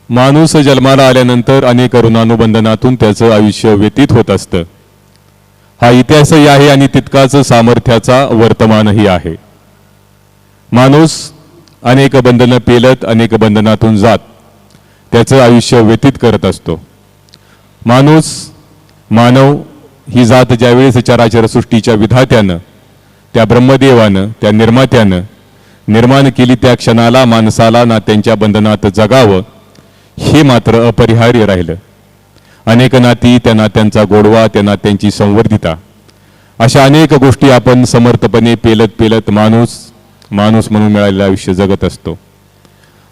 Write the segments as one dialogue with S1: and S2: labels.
S1: माणूस जन्माला आल्यानंतर अनेक ऋणानुबंधनातून त्याचं आयुष्य व्यतीत होत असतं. हा इतिहासही आहे आणि तितकाच सामर्थ्याचा वर्तमानही आहे. माणूस अनेक बंधनं पेलत अनेक बंधनातून जात त्याचं आयुष्य व्यतीत करत असतो. मानव ही जात ज्यावेळेस चराचर सृष्टीच्या विधात्यानं, त्या ब्रह्मदेवानं, त्या निर्मात्यानं निर्माण केली, त्या क्षणाला माणसाला नात्यांच्या बंधनात जगावं हे मात्र अपरिहार्य राहिलं. अनेक नाती, त्या नात्यांचा गोडवा, त्या नात्यांची संवर्धिता, अशा अनेक गोष्टी आपण समर्थपणे पेलत माणूस म्हणून मिळालेलं आयुष्य जगत असतो.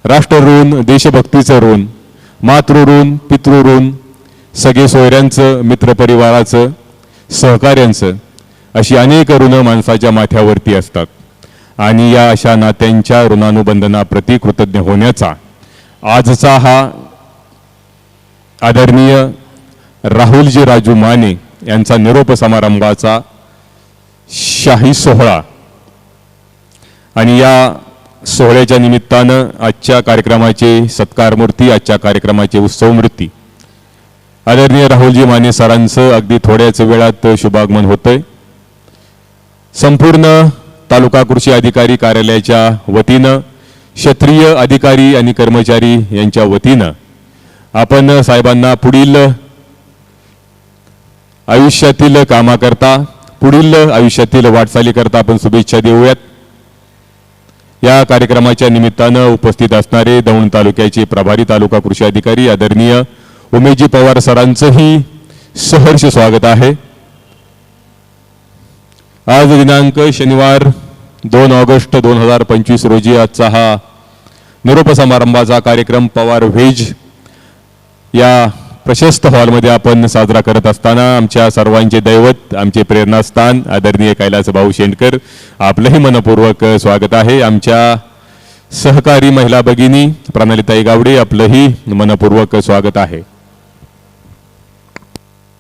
S1: राष्ट्र ऋण, देशभक्तीचं ऋण, मातृऋण, पितृऋण, सगळे सोयऱ्यांचं, मित्रपरिवाराचं, सहकार्यांचं, अशी अनेक ऋणं माणसाच्या माथ्यावरती असतात. आणि या अशा नात्यांच्या ऋणानुबंधनाप्रती कृतज्ञ होण्याचा आजचा हा आदरणीय राहुलजी राजू माने यांचा निरोप समारंभाचा शाही सोहळा. आणि या सोहळ्याच्या निमित्तानं आजच्या कार्यक्रमाचे सत्कारमूर्ती, आजच्या कार्यक्रमाचे उत्सवमूर्ती आदरणीय राहुलजी माने सरांचं अगदी थोड्याच वेळात शुभागमन होतंय. संपूर्ण तालुका कृषी अधिकारी कार्यालयाच्या वतीनं, क्षेत्रीय अधिकारी आणि कर्मचारी यांच्या वतीनं आपण साहेबांना पुढील आयुष्यातील कामाकरता, पुढील आयुष्यातील वाटचालीकरता आपण शुभेच्छा देऊयात. या कार्यक्रमाच्या निमित्तानं उपस्थित असणारे दौंड तालुक्याचे प्रभारी तालुका कृषी अधिकारी आदरणीय उमेशजी पवार सरांचंही सहर्ष स्वागत आहे. आज दिनांक शनिवार 2 ऑगस्ट 2025 रोजी आजचा हा निरोप समारंभाचा कार्यक्रम पवार व्हेज या प्रशस्त हॉलमध्ये आपण साजरा करत असताना आमच्या सर्वांचे दैवत, आमचे प्रेरणास्थान आदरणीय कैलास भाऊ शेंडकर आपलंही मनपूर्वक स्वागत आहे. आमच्या सहकारी महिला भगिनी प्रणालीताई गावडे आपलंही मनपूर्वक स्वागत आहे.